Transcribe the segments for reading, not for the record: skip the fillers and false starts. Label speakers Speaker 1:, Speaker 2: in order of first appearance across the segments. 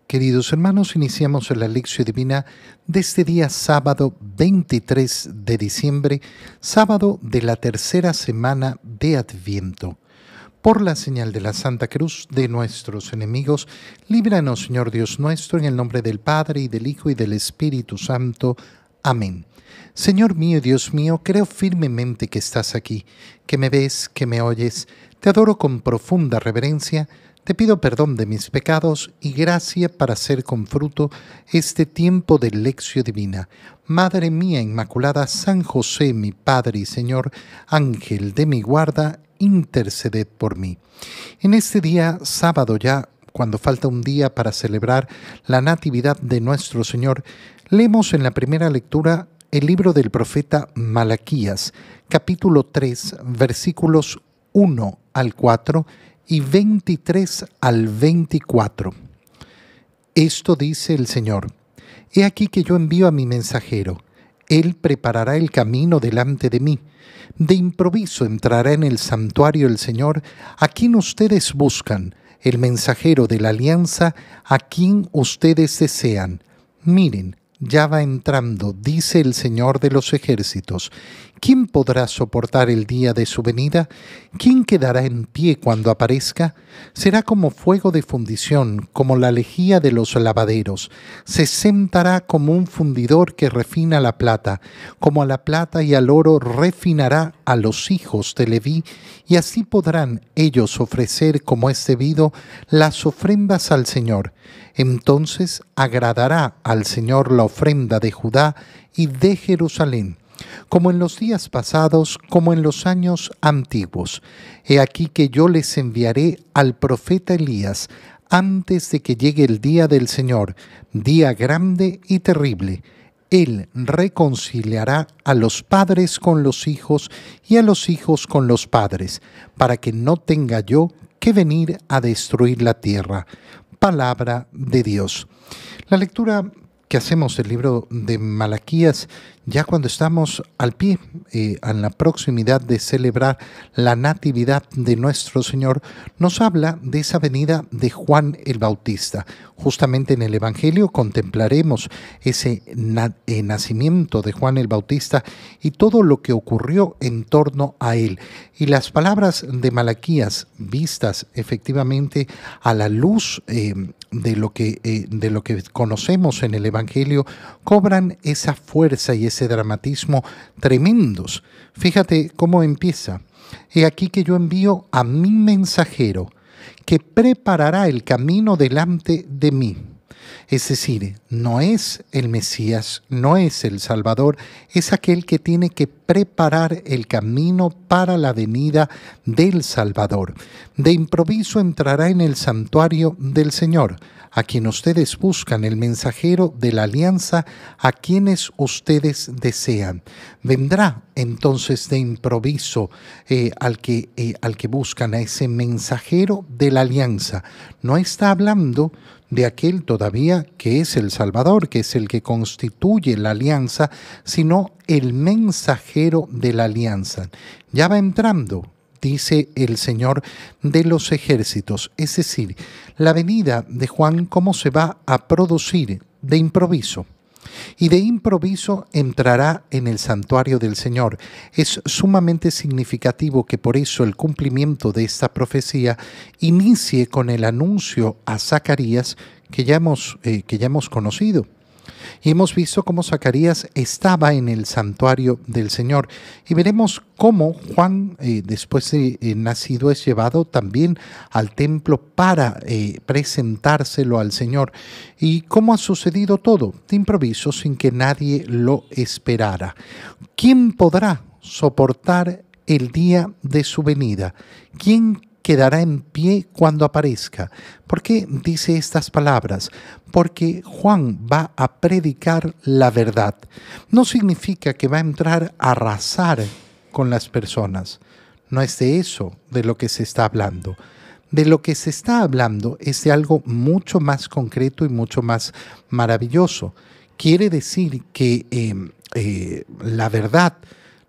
Speaker 1: Queridos hermanos, iniciamos la lección divina de este día sábado 23 de diciembre, sábado de la tercera semana de Adviento. Por la señal de la Santa Cruz de nuestros enemigos, líbranos, Señor Dios nuestro, en el nombre del Padre, y del Hijo, y del Espíritu Santo. Amén. Señor mío y Dios mío, creo firmemente que estás aquí, que me ves, que me oyes. Te adoro con profunda reverencia. Te pido perdón de mis pecados y gracia para hacer con fruto este tiempo de lección divina. Madre mía Inmaculada, San José, mi Padre y Señor, Ángel de mi guarda, interceded por mí. En este día, sábado ya, cuando falta un día para celebrar la Natividad de nuestro Señor, leemos en la primera lectura el libro del profeta Malaquías, capítulo 3, versículos 1 al 4 y 23 al 24. Esto dice el Señor: He aquí que yo envío a mi mensajero. Él preparará el camino delante de mí. De improviso entrará en el santuario el Señor, a quien ustedes buscan, el mensajero de la alianza, a quien ustedes desean. Miren, ya va entrando, dice el Señor de los ejércitos. ¿Quién podrá soportar el día de su venida? ¿Quién quedará en pie cuando aparezca? Será como fuego de fundición, como la lejía de los lavaderos. Se sentará como un fundidor que refina la plata, como a la plata y al oro refinará a los hijos de Leví, y así podrán ellos ofrecer, como es debido, las ofrendas al Señor. Entonces agradará al Señor la ofrenda de Judá y de Jerusalén, como en los días pasados, como en los años antiguos. He aquí que yo les enviaré al profeta Elías antes de que llegue el día del Señor, día grande y terrible. Él reconciliará a los padres con los hijos y a los hijos con los padres, para que no tenga yo que venir a destruir la tierra. Palabra de Dios. La lectura que hacemos del libro de Malaquías, ya cuando estamos al pie, en la proximidad de celebrar la Natividad de nuestro Señor, nos habla de esa venida de Juan el Bautista. Justamente en el Evangelio contemplaremos ese nacimiento de Juan el Bautista y todo lo que ocurrió en torno a él. Y las palabras de Malaquías, vistas efectivamente a la luz de lo que conocemos en el Evangelio, cobran esa fuerza y ese dramatismo tremendos. Fíjate cómo empieza. He aquí que yo envío a mi mensajero, que preparará el camino delante de mí. Es decir, no es el Mesías, no es el Salvador, es aquel que tiene que preparar el camino para la venida del Salvador. De improviso entrará en el santuario del Señor, a quien ustedes buscan, el mensajero de la alianza, a quienes ustedes desean. Vendrá entonces de improviso al que buscan, a ese mensajero de la alianza. No está hablando de aquel todavía que es el Salvador, que es el que constituye la alianza, sino el mensajero de la alianza. Ya va entrando, dice el Señor de los ejércitos, es decir, la venida de Juan, ¿cómo se va a producir? De improviso. Y de improviso entrará en el santuario del Señor. Es sumamente significativo que por eso el cumplimiento de esta profecía inicie con el anuncio a Zacarías que ya hemos conocido. Y hemos visto cómo Zacarías estaba en el santuario del Señor. Y veremos cómo Juan, después de nacido, es llevado también al templo para presentárselo al Señor. Y cómo ha sucedido todo, de improviso, sin que nadie lo esperara. ¿Quién podrá soportar el día de su venida? ¿Quién quedará en pie cuando aparezca? ¿Por qué dice estas palabras? Porque Juan va a predicar la verdad. No significa que va a entrar a arrasar con las personas. No es de eso de lo que se está hablando. De lo que se está hablando es de algo mucho más concreto y mucho más maravilloso. Quiere decir que la verdad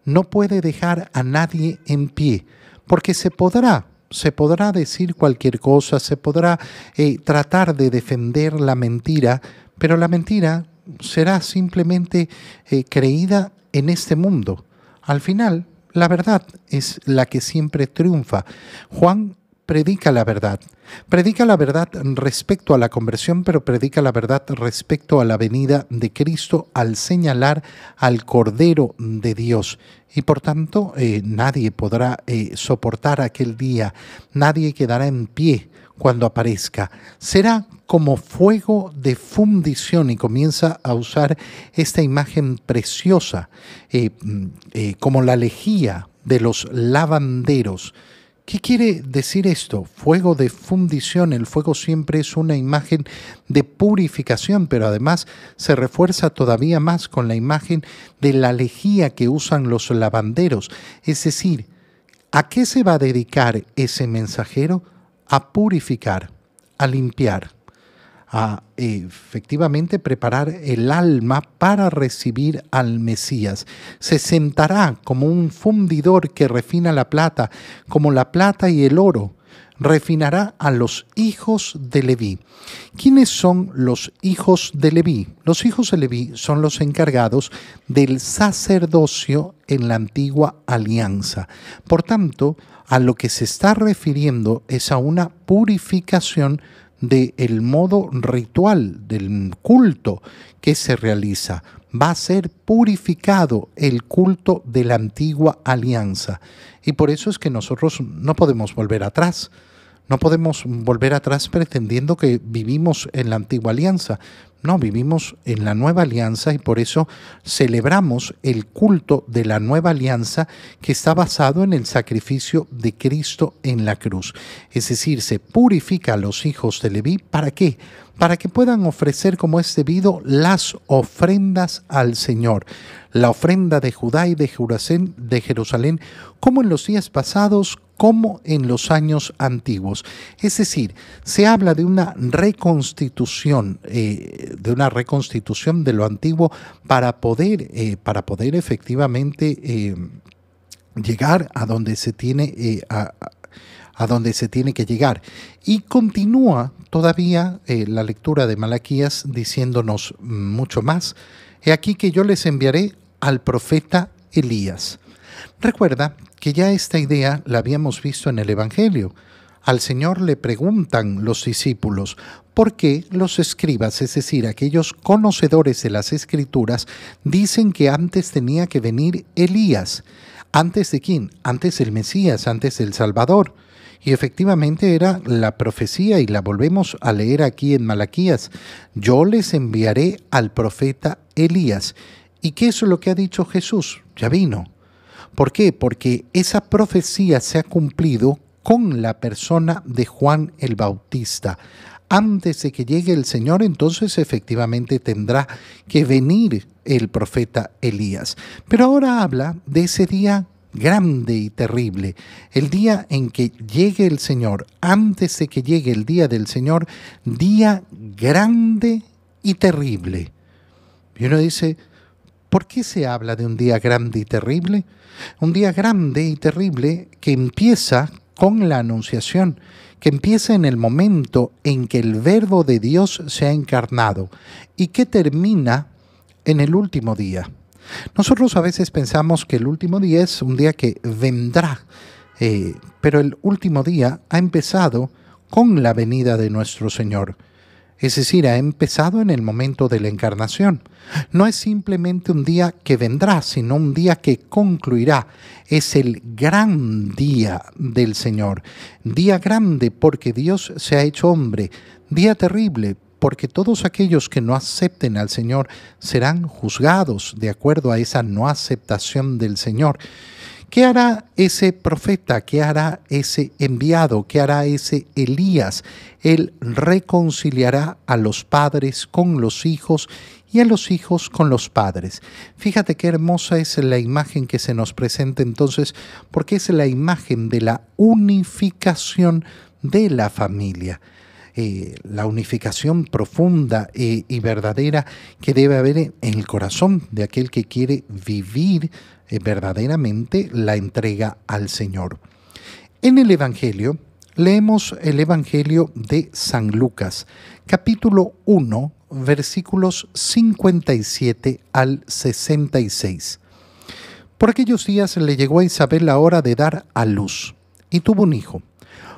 Speaker 1: no puede dejar a nadie en pie, porque se podrá se podrá decir cualquier cosa, se podrá tratar de defender la mentira, pero la mentira será simplemente creída en este mundo. Al final, la verdad es la que siempre triunfa. Juan predica la verdad. Predica la verdad respecto a la conversión, pero predica la verdad respecto a la venida de Cristo al señalar al Cordero de Dios. Y por tanto, nadie podrá soportar aquel día, nadie quedará en pie cuando aparezca. Será como fuego de fundición, y comienza a usar esta imagen preciosa, como la lejía de los lavanderos. ¿Qué quiere decir esto? Fuego de fundición. El fuego siempre es una imagen de purificación, pero además se refuerza todavía más con la imagen de la lejía que usan los lavanderos. Es decir, ¿a qué se va a dedicar ese mensajero? A purificar, a limpiar, a efectivamente preparar el alma para recibir al Mesías. Se sentará como un fundidor que refina la plata, como la plata y el oro. Refinará a los hijos de Leví. ¿Quiénes son los hijos de Leví? Los hijos de Leví son los encargados del sacerdocio en la antigua alianza. Por tanto, a lo que se está refiriendo es a una purificación del modo ritual, del culto que se realiza. Va a ser purificado el culto de la antigua alianza. Y por eso es que nosotros no podemos volver atrás. No podemos volver atrás pretendiendo que vivimos en la antigua alianza. No, vivimos en la nueva alianza y por eso celebramos el culto de la nueva alianza que está basado en el sacrificio de Cristo en la cruz. Es decir, se purifica a los hijos de Leví. ¿Para qué? Para que puedan ofrecer como es debido las ofrendas al Señor. La ofrenda de Judá y de Jerusalén, como en los días pasados, como en los años antiguos. Es decir, se habla de una reconstitución, de lo antiguo para poder efectivamente llegar a donde se tiene a donde se tiene que llegar. Y continúa todavía la lectura de Malaquías diciéndonos mucho más. He aquí que yo les enviaré al profeta Elías. Recuerda que ya esta idea la habíamos visto en el Evangelio. Al Señor le preguntan los discípulos, ¿por qué los escribas, es decir, aquellos conocedores de las Escrituras, dicen que antes tenía que venir Elías? ¿Antes de quién? Antes del Mesías, antes del Salvador. Y efectivamente era la profecía y la volvemos a leer aquí en Malaquías. Yo les enviaré al profeta Elías. ¿Y qué es lo que ha dicho Jesús? Ya vino. ¿Por qué? Porque esa profecía se ha cumplido con la persona de Juan el Bautista. Antes de que llegue el Señor, entonces efectivamente tendrá que venir el profeta Elías. Pero ahora habla de ese día grande y terrible, el día en que llegue el Señor, antes de que llegue el día del Señor, día grande y terrible. Y uno dice, ¿por qué se habla de un día grande y terrible? Un día grande y terrible que empieza con la Anunciación, que empieza en el momento en que el Verbo de Dios se ha encarnado y que termina en el último día. Nosotros a veces pensamos que el último día es un día que vendrá, pero el último día ha empezado con la venida de nuestro Señor. Es decir, ha empezado en el momento de la encarnación. No es simplemente un día que vendrá, sino un día que concluirá. Es el gran día del Señor. Día grande porque Dios se ha hecho hombre. Día terrible porque todos aquellos que no acepten al Señor serán juzgados de acuerdo a esa no aceptación del Señor. ¿Qué hará ese profeta? ¿Qué hará ese enviado? ¿Qué hará ese Elías? Él reconciliará a los padres con los hijos y a los hijos con los padres. Fíjate qué hermosa es la imagen que se nos presenta entonces, porque es la imagen de la unificación de la familia. La unificación profunda y verdadera que debe haber en el corazón de aquel que quiere vivir verdaderamente la entrega al Señor. En el Evangelio, leemos el Evangelio de San Lucas, capítulo 1, versículos 57 al 66. Por aquellos días le llegó a Isabel la hora de dar a luz, y tuvo un hijo.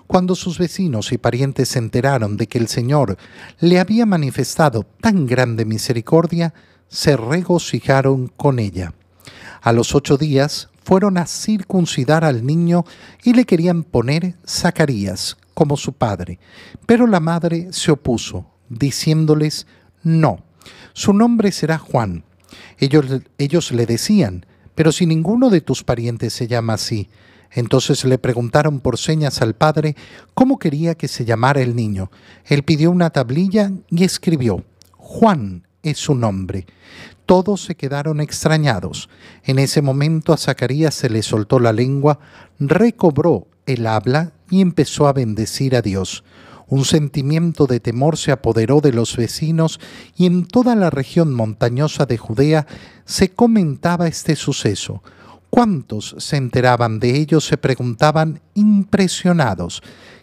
Speaker 1: Cuando sus vecinos y parientes se enteraron de que el Señor le había manifestado tan grande misericordia, se regocijaron con ella. A los 8 días fueron a circuncidar al niño y le querían poner Zacarías como su padre. Pero la madre se opuso, diciéndoles: no, su nombre será Juan. Ellos le decían: pero si ninguno de tus parientes se llama así. Entonces le preguntaron por señas al padre cómo quería que se llamara el niño. Él pidió una tablilla y escribió: Juan es su nombre. Todos se quedaron extrañados. En ese momento a Zacarías se le soltó la lengua, recobró el habla y empezó a bendecir a Dios. Un sentimiento de temor se apoderó de los vecinos y en toda la región montañosa de Judea se comentaba este suceso. ¿Cuántos se enteraban de ello? Se preguntaban impresionados: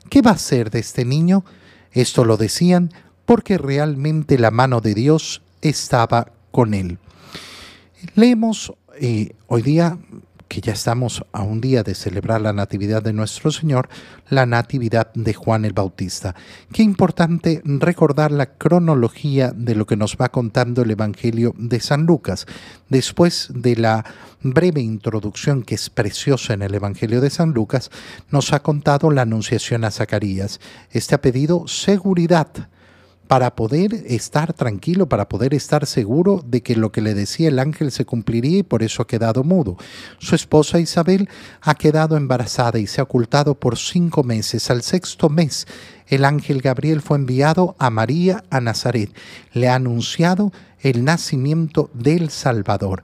Speaker 1: ¿qué va a ser de este niño? Esto lo decían porque realmente la mano de Dios estaba con él. Leemos hoy día, que ya estamos a un día de celebrar la Natividad de nuestro Señor, la Natividad de Juan el Bautista. Qué importante recordar la cronología de lo que nos va contando el Evangelio de San Lucas. Después de la breve introducción, que es preciosa en el Evangelio de San Lucas, nos ha contado la anunciación a Zacarías. Este ha pedido seguridad para poder estar tranquilo, para poder estar seguro de que lo que le decía el ángel se cumpliría, y por eso ha quedado mudo. Su esposa Isabel ha quedado embarazada y se ha ocultado por 5 meses. Al 6º mes, el ángel Gabriel fue enviado a María a Nazaret. Le ha anunciado el nacimiento del Salvador.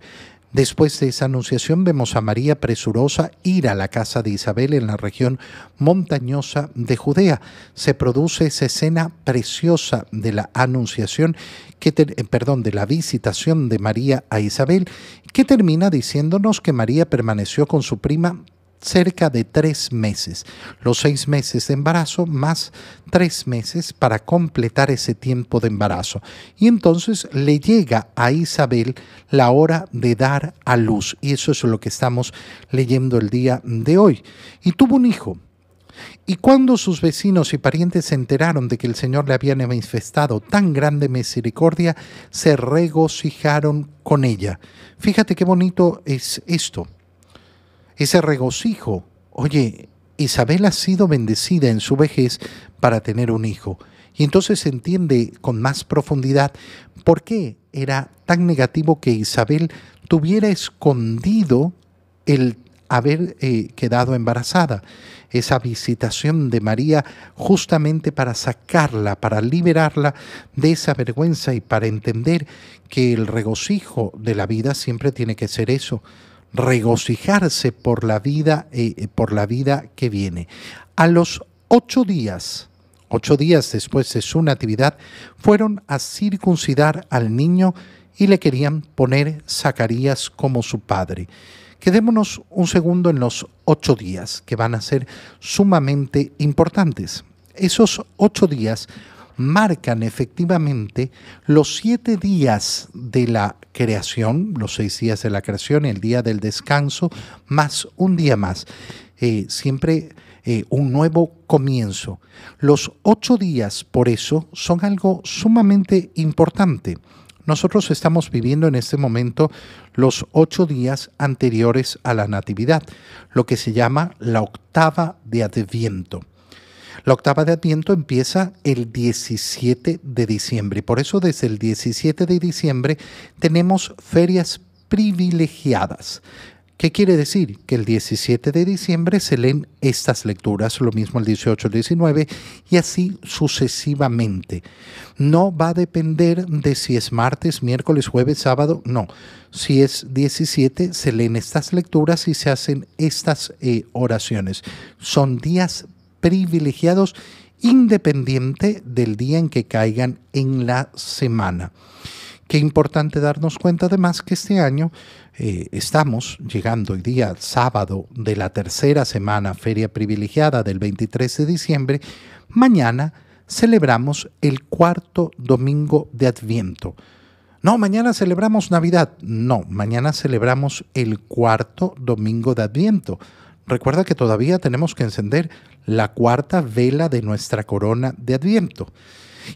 Speaker 1: Después de esa anunciación vemos a María presurosa ir a la casa de Isabel en la región montañosa de Judea. Se produce esa escena preciosa de la anunciación, de la visitación de María a Isabel, que termina diciéndonos que María permaneció con su prima cerca de 3 meses, los 6 meses de embarazo más 3 meses para completar ese tiempo de embarazo. Y entonces le llega a Isabel la hora de dar a luz, y eso es lo que estamos leyendo el día de hoy. Y tuvo un hijo. Y cuando sus vecinos y parientes se enteraron de que el Señor le había manifestado tan grande misericordia, se regocijaron con ella. Fíjate qué bonito es esto. Ese regocijo. Oye, Isabel ha sido bendecida en su vejez para tener un hijo. Y entonces se entiende con más profundidad por qué era tan negativo que Isabel tuviera escondido el haber quedado embarazada. Esa visitación de María justamente para sacarla, para liberarla de esa vergüenza y para entender que el regocijo de la vida siempre tiene que ser eso: regocijarse por la vida que viene. A los 8 días después de su natividad, fueron a circuncidar al niño y le querían poner Zacarías como su padre. Quedémonos un segundo en los 8 días, que van a ser sumamente importantes. Esos 8 días marcan efectivamente los 7 días de la creación, los 6 días de la creación, el día del descanso, más un día más. Siempre un nuevo comienzo. Los 8 días, por eso, son algo sumamente importante. Nosotros estamos viviendo en este momento los 8 días anteriores a la Natividad, lo que se llama la octava de Adviento. La octava de Adviento empieza el 17 de diciembre y por eso desde el 17 de diciembre tenemos ferias privilegiadas. ¿Qué quiere decir? Que el 17 de diciembre se leen estas lecturas, lo mismo el 18, el 19 y así sucesivamente. No va a depender de si es martes, miércoles, jueves, sábado, no. Si es 17 se leen estas lecturas y se hacen estas oraciones. Son días privilegiados independiente del día en que caigan en la semana. Qué importante darnos cuenta además que este año estamos llegando hoy día, sábado de la tercera semana, feria privilegiada del 23 de diciembre. Mañana celebramos el cuarto domingo de Adviento. No, mañana celebramos Navidad. No, mañana celebramos el cuarto domingo de Adviento. Recuerda que todavía tenemos que encender la cuarta vela de nuestra corona de Adviento.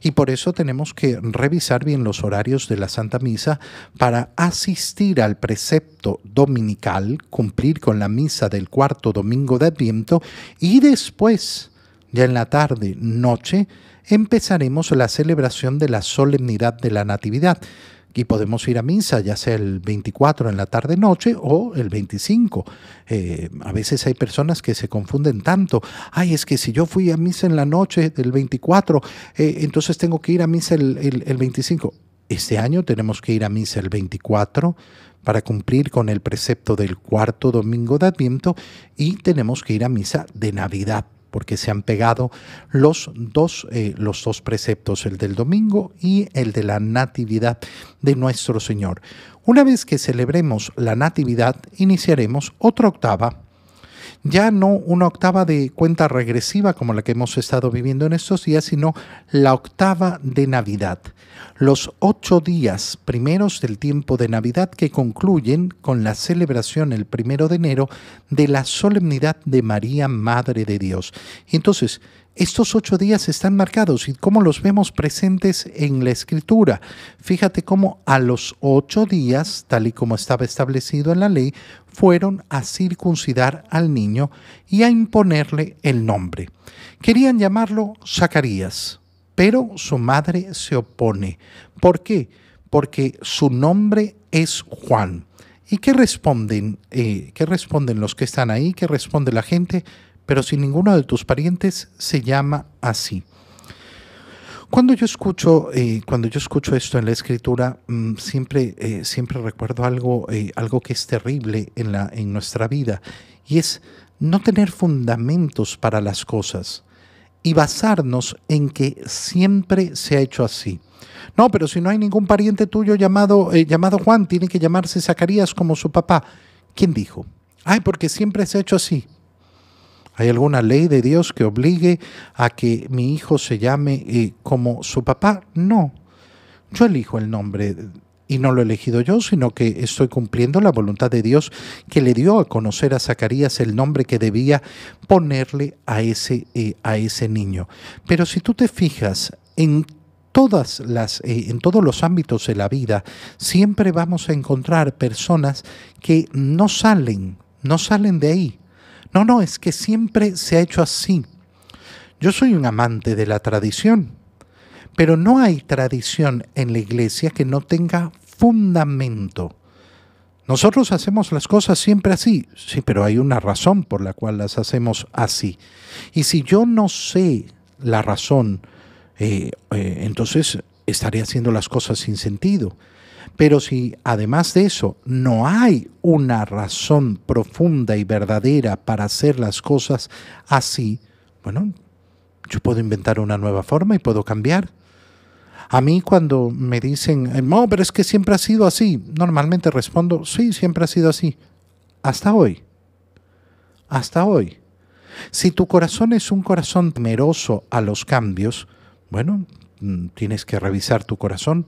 Speaker 1: Y por eso tenemos que revisar bien los horarios de la Santa Misa para asistir al precepto dominical, cumplir con la misa del cuarto domingo de Adviento y después, ya en la tarde, noche, empezaremos la celebración de la solemnidad de la Natividad. Y podemos ir a misa, ya sea el 24 en la tarde-noche o el 25. A veces hay personas que se confunden tanto. Ay, es que si yo fui a misa en la noche del 24, entonces tengo que ir a misa el 25. Este año tenemos que ir a misa el 24 para cumplir con el precepto del cuarto domingo de Adviento y tenemos que ir a misa de Navidad, porque se han pegado los dos preceptos, el del domingo y el de la Natividad de nuestro Señor. Una vez que celebremos la Natividad, iniciaremos otra octava, ya no una octava de cuenta regresiva como la que hemos estado viviendo en estos días, sino la octava de Navidad. Los 8 días primeros del tiempo de Navidad que concluyen con la celebración el 1 de enero de la solemnidad de María, Madre de Dios. Y entonces, estos 8 días están marcados y cómo los vemos presentes en la Escritura. Fíjate cómo a los 8 días, tal y como estaba establecido en la ley, fueron a circuncidar al niño y a imponerle el nombre. Querían llamarlo Zacarías, pero su madre se opone. ¿Por qué? Porque su nombre es Juan. ¿Y qué responden? ¿Qué responden los que están ahí? ¿Qué responde la gente? Pero si ninguno de tus parientes se llama así. Cuando yo escucho esto en la Escritura, siempre recuerdo algo que es terrible en nuestra vida, y es no tener fundamentos para las cosas y basarnos en que siempre se ha hecho así. No, pero si no hay ningún pariente tuyo llamado Juan, tiene que llamarse Zacarías como su papá. ¿Quién dijo? Ay, porque siempre se ha hecho así. ¿Hay alguna ley de Dios que obligue a que mi hijo se llame como su papá? No. Yo elijo el nombre y no lo he elegido yo, sino que estoy cumpliendo la voluntad de Dios que le dio a conocer a Zacarías el nombre que debía ponerle a ese niño. Pero si tú te fijas en todos los ámbitos de la vida, siempre vamos a encontrar personas que no salen de ahí. No, es que siempre se ha hecho así. Yo soy un amante de la tradición, pero no hay tradición en la iglesia que no tenga fundamento. Nosotros hacemos las cosas siempre así, sí, pero hay una razón por la cual las hacemos así. Y si yo no sé la razón, entonces estaré haciendo las cosas sin sentido. Pero si además de eso no hay una razón profunda y verdadera para hacer las cosas así, bueno, yo puedo inventar una nueva forma y puedo cambiar. A mí cuando me dicen, no, pero es que siempre ha sido así, normalmente respondo, sí, siempre ha sido así. Hasta hoy. Hasta hoy. Si tu corazón es un corazón temeroso a los cambios, bueno, tienes que revisar tu corazón.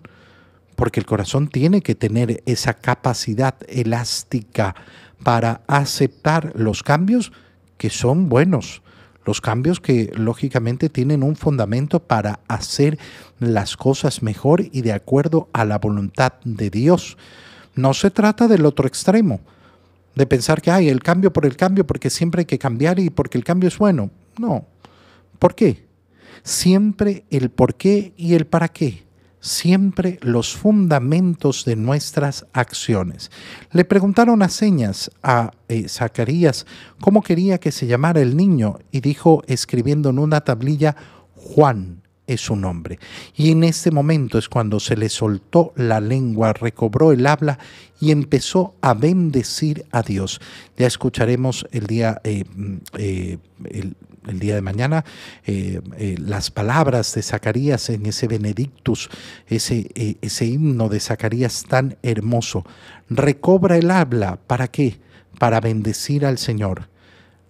Speaker 1: Porque el corazón tiene que tener esa capacidad elástica para aceptar los cambios que son buenos, los cambios que lógicamente tienen un fundamento para hacer las cosas mejor y de acuerdo a la voluntad de Dios. No se trata del otro extremo, de pensar que hay el cambio por el cambio porque siempre hay que cambiar y porque el cambio es bueno. No. ¿Por qué? Siempre el por qué y el para qué. Siempre los fundamentos de nuestras acciones. Le preguntaron a señas a Zacarías cómo quería que se llamara el niño y dijo, escribiendo en una tablilla, Juan, es su nombre. Y en este momento es cuando se le soltó la lengua, recobró el habla y empezó a bendecir a Dios. Ya escucharemos el día de mañana las palabras de Zacarías en ese Benedictus, ese himno de Zacarías tan hermoso. Recobra el habla, ¿para qué? Para bendecir al Señor.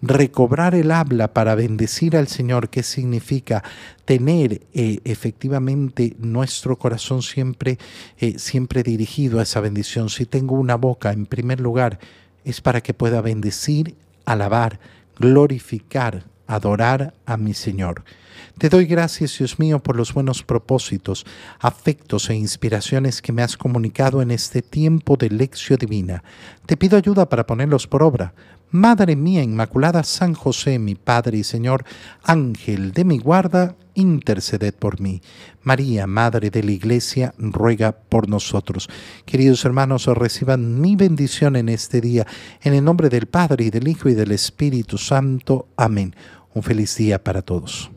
Speaker 1: Recobrar el habla para bendecir al Señor, ¿qué significa? Tener efectivamente nuestro corazón siempre dirigido a esa bendición. Si tengo una boca, en primer lugar, es para que pueda bendecir, alabar, glorificar, adorar a mi Señor. Te doy gracias, Dios mío, por los buenos propósitos, afectos e inspiraciones que me has comunicado en este tiempo de lección divina. Te pido ayuda para ponerlos por obra. Madre mía Inmaculada, San José, mi Padre y Señor, Ángel de mi guarda, interceded por mí. María, Madre de la Iglesia, ruega por nosotros. Queridos hermanos, reciban mi bendición en este día, en el nombre del Padre, y del Hijo, y del Espíritu Santo. Amén. Un feliz día para todos.